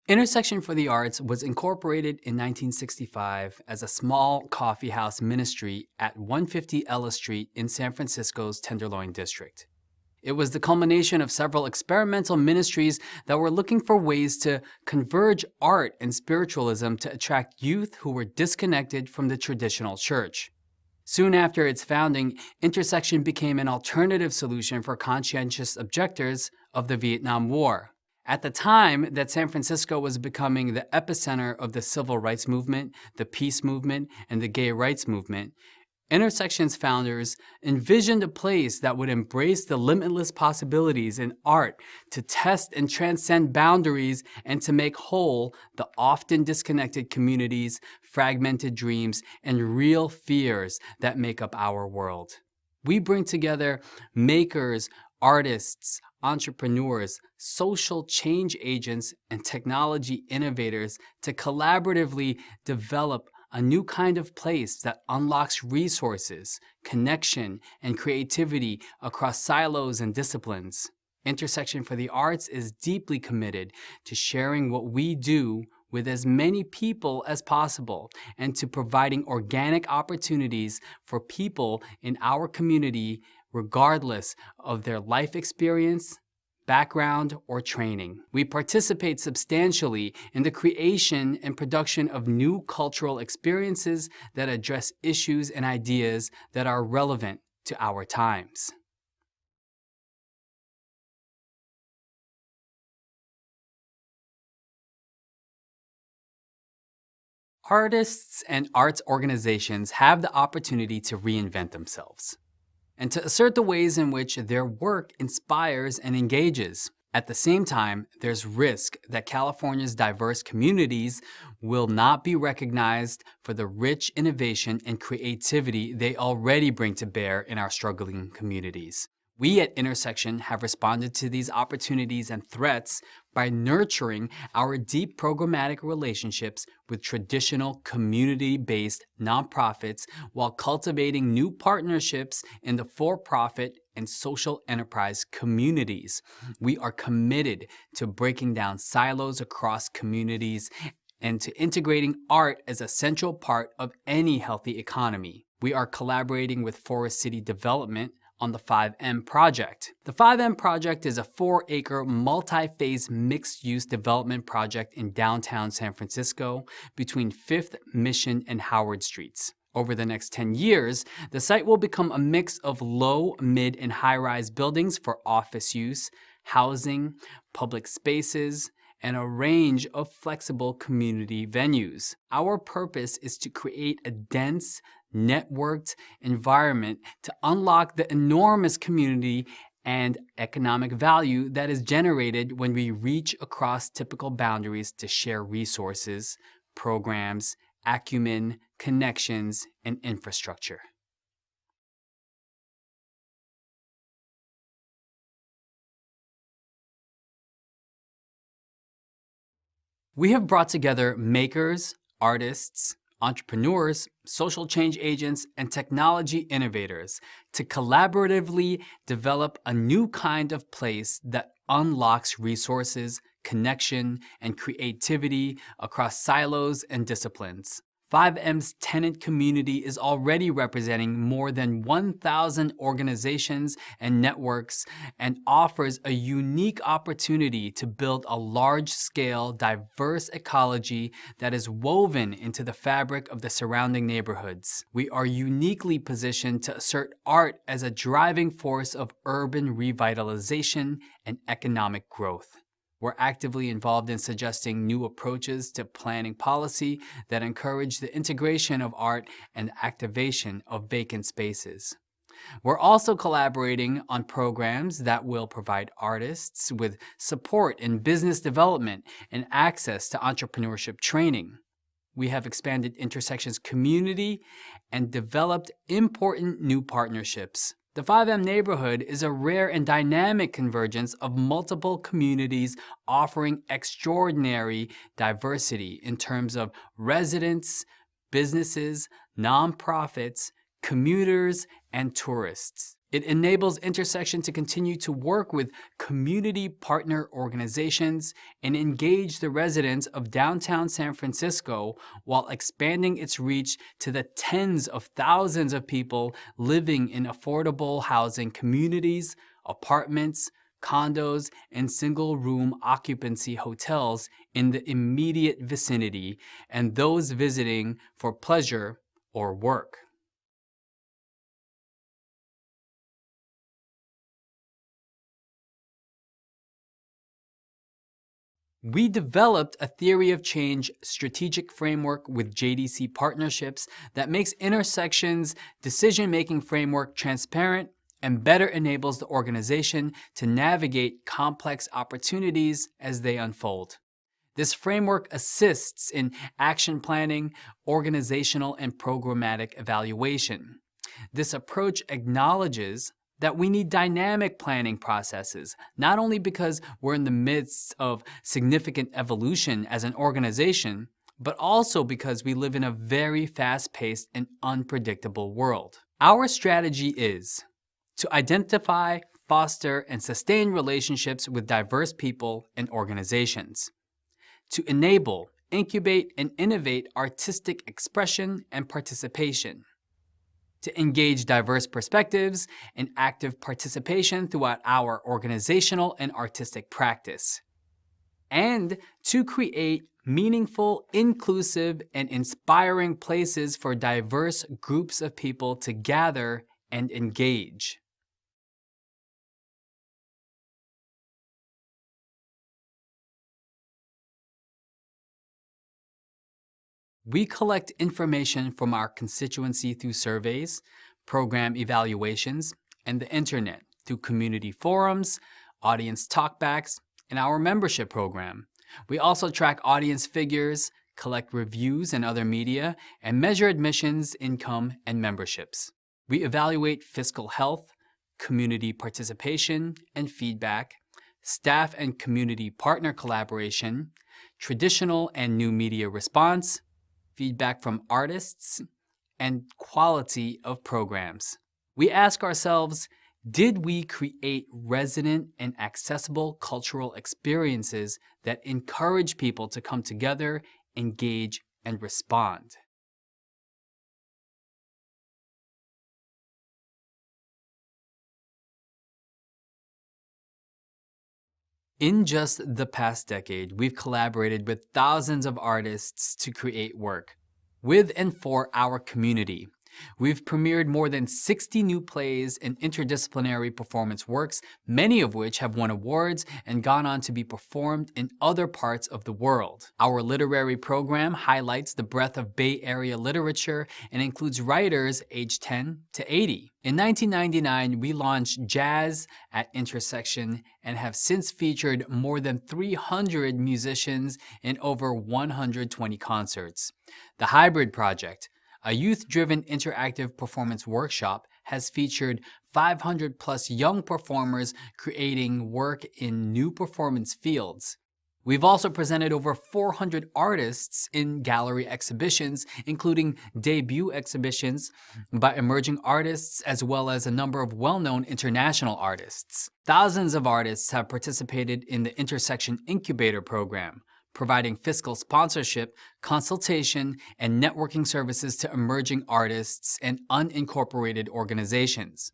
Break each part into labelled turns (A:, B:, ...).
A: Intersection for the Arts was incorporated in 1965 as a small coffee house ministry at 150 Ellis Street in San Francisco's Tenderloin District. It was the culmination of several experimental ministries that were looking for ways to converge art and spiritualism to attract youth who were disconnected from the traditional church. Soon after its founding, Intersection became an alternative solution for conscientious objectors of the Vietnam War. At the time that San Francisco was becoming the epicenter of the civil rights movement, the peace movement, and the gay rights movement, Intersection's founders envisioned a place that would embrace the limitless possibilities in art to test and transcend boundaries and to make whole the often disconnected communities, fragmented dreams, and real fears that make up our world. We bring together makers, artists, entrepreneurs, social change agents, and technology innovators to collaboratively develop a new kind of place that unlocks resources, connection, and creativity across silos and disciplines. Intersection for the Arts is deeply committed to sharing what we do with as many people as possible and to providing organic opportunities for people in our community regardless of their life experience, background, or training. We participate substantially in the creation and production of new cultural experiences that address issues and ideas that are relevant to our times. Artists and arts organizations have the opportunity to reinvent themselves and to assert the ways in which their work inspires and engages. At the same time, there's risk that California's diverse communities will not be recognized for the rich innovation and creativity they already bring to bear in our struggling communities. We at Intersection have responded to these opportunities and threats by nurturing our deep programmatic relationships with traditional community-based nonprofits while cultivating new partnerships in the for-profit and social enterprise communities. We are committed to breaking down silos across communities and to integrating art as a central part of any healthy economy. We are collaborating with Forest City Development on the 5M Project. The 5M Project is a 4-acre, multi-phase mixed-use development project in downtown San Francisco between 5th, Mission, and Howard Streets. Over the next 10 years, the site will become a mix of low, mid, and high-rise buildings for office use, housing, public spaces, and a range of flexible community venues. Our purpose is to create a dense, networked environment to unlock the enormous community and economic value that is generated when we reach across typical boundaries to share resources, programs, acumen, connections, and infrastructure. We have brought together makers, artists, entrepreneurs, social change agents, and technology innovators to collaboratively develop a new kind of place that unlocks resources, connection, and creativity across silos and disciplines. 5M's tenant community is already representing more than 1,000 organizations and networks and offers a unique opportunity to build a large-scale, diverse ecology that is woven into the fabric of the surrounding neighborhoods. We are uniquely positioned to assert art as a driving force of urban revitalization and economic growth. We're actively involved in suggesting new approaches to planning policy that encourage the integration of art and activation of vacant spaces. We're also collaborating on programs that will provide artists with support in business development and access to entrepreneurship training. We have expanded Intersection's community and developed important new partnerships. The 5M neighborhood is a rare and dynamic convergence of multiple communities offering extraordinary diversity in terms of residents, businesses, nonprofits, commuters, and tourists. It enables Intersection to continue to work with community partner organizations and engage the residents of downtown San Francisco while expanding its reach to the tens of thousands of people living in affordable housing communities, apartments, condos, and single-room occupancy hotels in the immediate vicinity, and those visiting for pleasure or work. We developed a theory of change strategic framework with JDC Partnerships that makes Intersection's decision-making framework transparent and better enables the organization to navigate complex opportunities as they unfold. This framework assists in action planning, organizational, and programmatic evaluation. This approach acknowledges that we need dynamic planning processes, not only because we're in the midst of significant evolution as an organization, but also because we live in a very fast-paced and unpredictable world. Our strategy is to identify, foster, and sustain relationships with diverse people and organizations, to enable, incubate, and innovate artistic expression and participation, to engage diverse perspectives and active participation throughout our organizational and artistic practice, and to create meaningful, inclusive, and inspiring places for diverse groups of people to gather and engage. We collect information from our constituency through surveys, program evaluations, and the internet through community forums, audience talkbacks, and our membership program. We also track audience figures, collect reviews and other media, and measure admissions, income, and memberships. We evaluate fiscal health, community participation and feedback, staff and community partner collaboration, traditional and new media response, feedback from artists, and quality of programs. We ask ourselves, did we create resonant and accessible cultural experiences that encourage people to come together, engage, and respond? In just the past decade, we've collaborated with thousands of artists to create work with and for our community. We've premiered more than 60 new plays and interdisciplinary performance works, many of which have won awards and gone on to be performed in other parts of the world. Our literary program highlights the breadth of Bay Area literature and includes writers aged 10 to 80. In 1999, we launched Jazz at Intersection and have since featured more than 300 musicians in over 120 concerts. The Hybrid Project, a youth-driven interactive performance workshop, has featured 500 plus young performers creating work in new performance fields. We've also presented over 400 artists in gallery exhibitions, including debut exhibitions by emerging artists as well as a number of well-known international artists. Thousands of artists have participated in the Intersection Incubator program, providing fiscal sponsorship, consultation, and networking services to emerging artists and unincorporated organizations.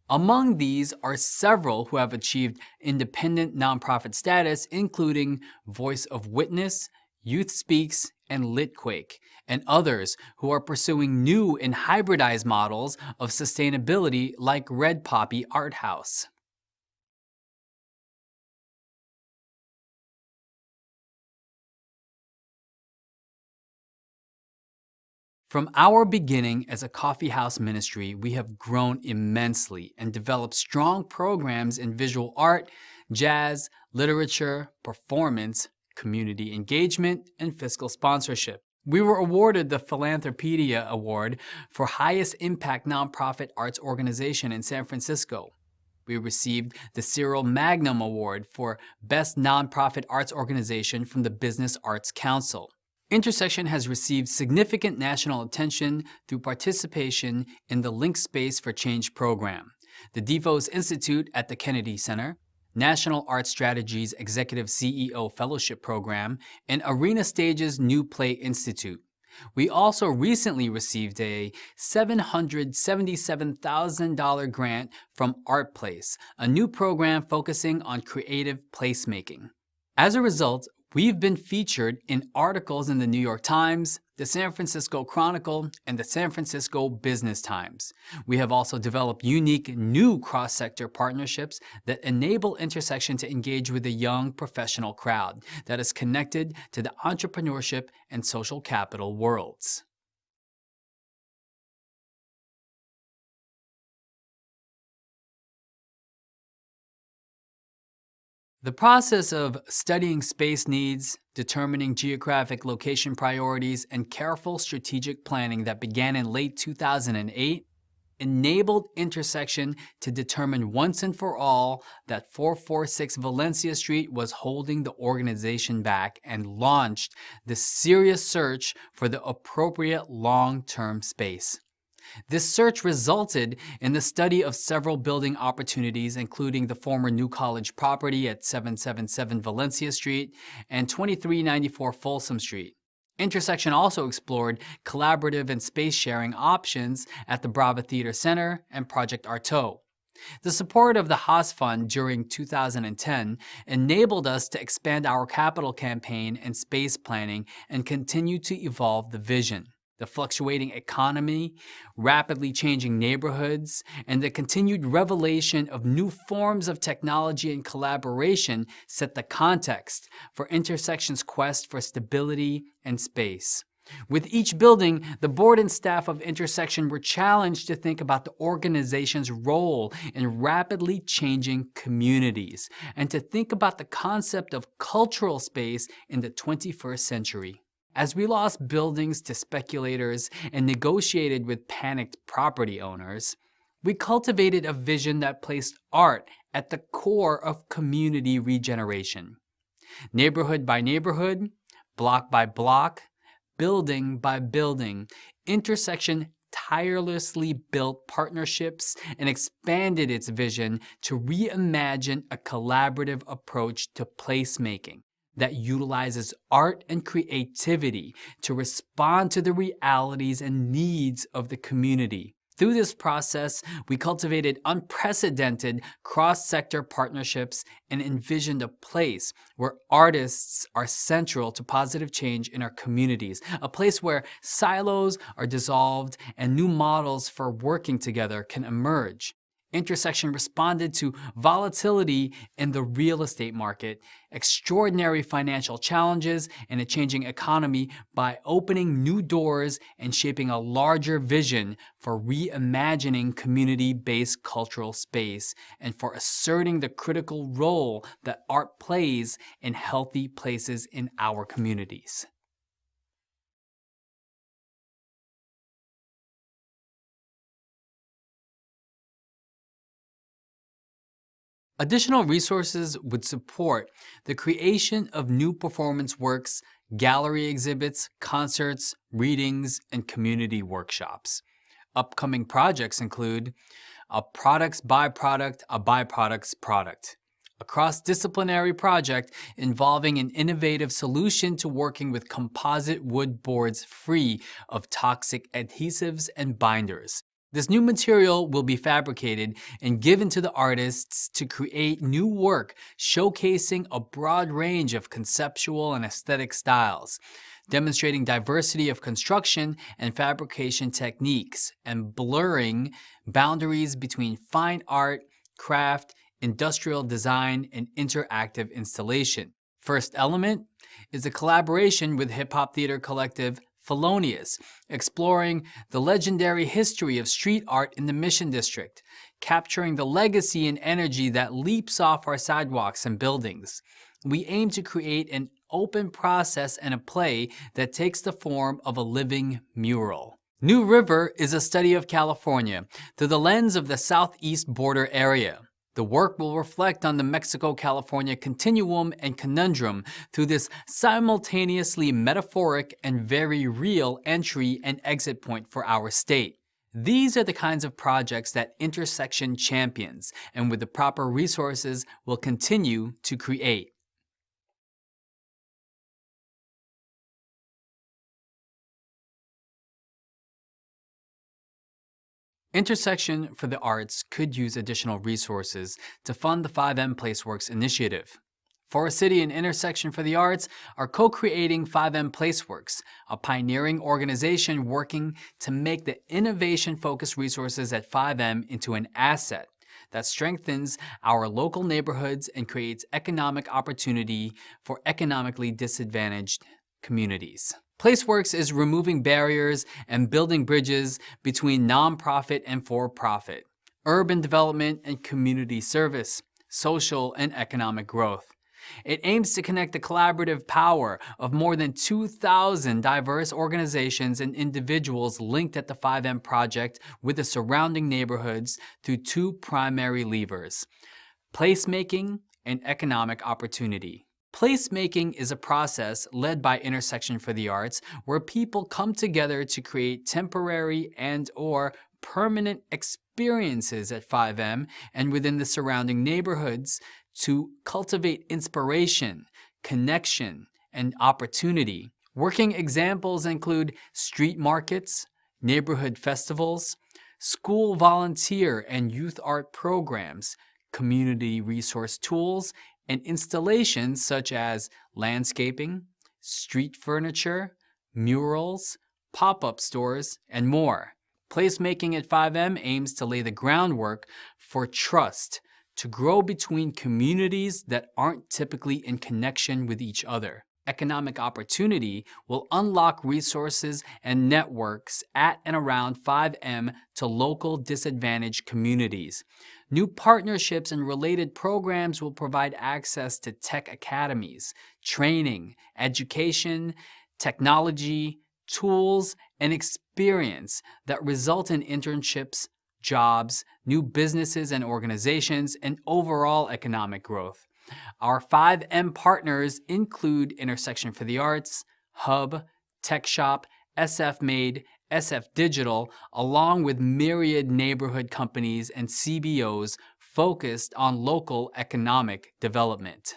A: Among these are several who have achieved independent nonprofit status, including Voice of Witness, Youth Speaks, and Litquake, and others who are pursuing new and hybridized models of sustainability like Red Poppy Art House. From our beginning as a coffee house ministry, we have grown immensely and developed strong programs in visual art, jazz, literature, performance, community engagement, and fiscal sponsorship. We were awarded the Philanthropedia Award for Highest Impact Nonprofit Arts Organization in San Francisco. We received the Cyril Magnum Award for Best Nonprofit Arts Organization from the Business Arts Council. Intersection has received significant national attention through participation in the Link Space for Change program. the DeVos Institute at the Kennedy Center, National Art Strategies Executive CEO Fellowship Program, and Arena Stage's New Play Institute. We also recently received a $777,000 grant from ArtPlace, a new program focusing on creative placemaking. As a result, we've been featured in articles in the New York Times, the San Francisco Chronicle, and the San Francisco Business Times. We have also developed unique new cross-sector partnerships that enable Intersection to engage with a young professional crowd that is connected to the entrepreneurship and social capital worlds. The process of studying space needs, determining geographic location priorities, and careful strategic planning that began in late 2008 enabled Intersection to determine once and for all that 446 Valencia Street was holding the organization back and launched the serious search for the appropriate long-term space. This search resulted in the study of several building opportunities, including the former New College property at 777 Valencia Street and 2394 Folsom Street. Intersection also explored collaborative and space-sharing options at the Brava Theater Center and Project Artaud. The support of the Haas Fund during 2010 enabled us to expand our capital campaign and space planning and continue to evolve the vision. The fluctuating economy, rapidly changing neighborhoods, and the continued revelation of new forms of technology and collaboration set the context for Intersection's quest for stability and space. With each building, the board and staff of Intersection were challenged to think about the organization's role in rapidly changing communities and to think about the concept of cultural space in the 21st century. As we lost buildings to speculators and negotiated with panicked property owners, we cultivated a vision that placed art at the core of community regeneration. Neighborhood by neighborhood, block by block, building by building, Intersection tirelessly built partnerships and expanded its vision to reimagine a collaborative approach to placemaking that utilizes art and creativity to respond to the realities and needs of the community. Through this process, we cultivated unprecedented cross-sector partnerships and envisioned a place where artists are central to positive change in our communities, a place where silos are dissolved and new models for working together can emerge. Intersection responded to volatility in the real estate market, extraordinary financial challenges, and a changing economy by opening new doors and shaping a larger vision for reimagining community-based cultural space and for asserting the critical role that art plays in healthy places in our communities. Additional resources would support the creation of new performance works, gallery exhibits, concerts, readings, and community workshops. Upcoming projects include a product's byproduct, a byproduct's product, a cross-disciplinary project involving an innovative solution to working with composite wood boards free of toxic adhesives and binders. This new material will be fabricated and given to the artists to create new work showcasing a broad range of conceptual and aesthetic styles, demonstrating diversity of construction and fabrication techniques, and blurring boundaries between fine art, craft, industrial design, and interactive installation. First element is a collaboration with hip-hop theater collective Felonious, exploring the legendary history of street art in the Mission District, capturing the legacy and energy that leaps off our sidewalks and buildings. We aim to create an open process and a play that takes the form of a living mural. New River is a study of California through the lens of the southeast border area. The work will reflect on the Mexico-California continuum and conundrum through this simultaneously metaphoric and very real entry and exit point for our state. These are the kinds of projects that Intersection champions, and with the proper resources will continue to create. Intersection for the Arts could use additional resources to fund the 5M Placeworks initiative. Forest City and Intersection for the Arts are co-creating 5M Placeworks, a pioneering organization working to make the innovation-focused resources at 5M into an asset that strengthens our local neighborhoods and creates economic opportunity for economically disadvantaged communities. Placeworks is removing barriers and building bridges between nonprofit and for-profit, urban development and community service, social and economic growth. It aims to connect the collaborative power of more than 2,000 diverse organizations and individuals linked at the 5M Project with the surrounding neighborhoods through two primary levers: placemaking and economic opportunity. Placemaking is a process led by Intersection for the Arts where people come together to create temporary and/or permanent experiences at 5M and within the surrounding neighborhoods to cultivate inspiration, connection, and opportunity. Working examples include street markets, neighborhood festivals, school volunteer and youth art programs, community resource tools, and installations such as landscaping, street furniture, murals, pop-up stores, and more. Placemaking at 5M aims to lay the groundwork for trust to grow between communities that aren't typically in connection with each other. Economic opportunity will unlock resources and networks at and around 5M to local disadvantaged communities. New partnerships and related programs will provide access to tech academies, training, education, technology, tools, and experience that result in internships, jobs, new businesses and organizations, and overall economic growth. Our 5M partners include Intersection for the Arts, Hub, Tech Shop, SF Made, SF Digital, along with myriad neighborhood companies and CBOs focused on local economic development.